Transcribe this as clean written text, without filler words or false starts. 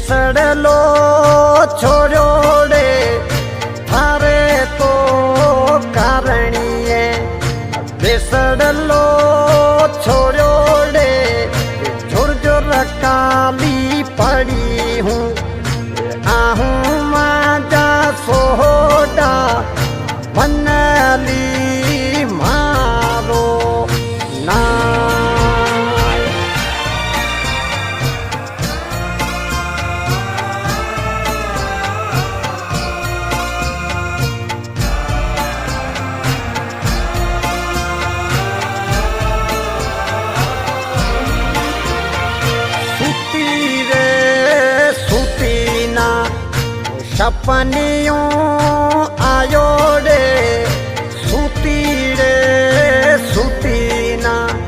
बेसड़लो छोड़ो रे थारे तो कारणीए बेसड़लो छोड़ो रे झुरझुर काली पड़ी हूँ आहूँ माजा सोडा मनली मारो ना सपनियों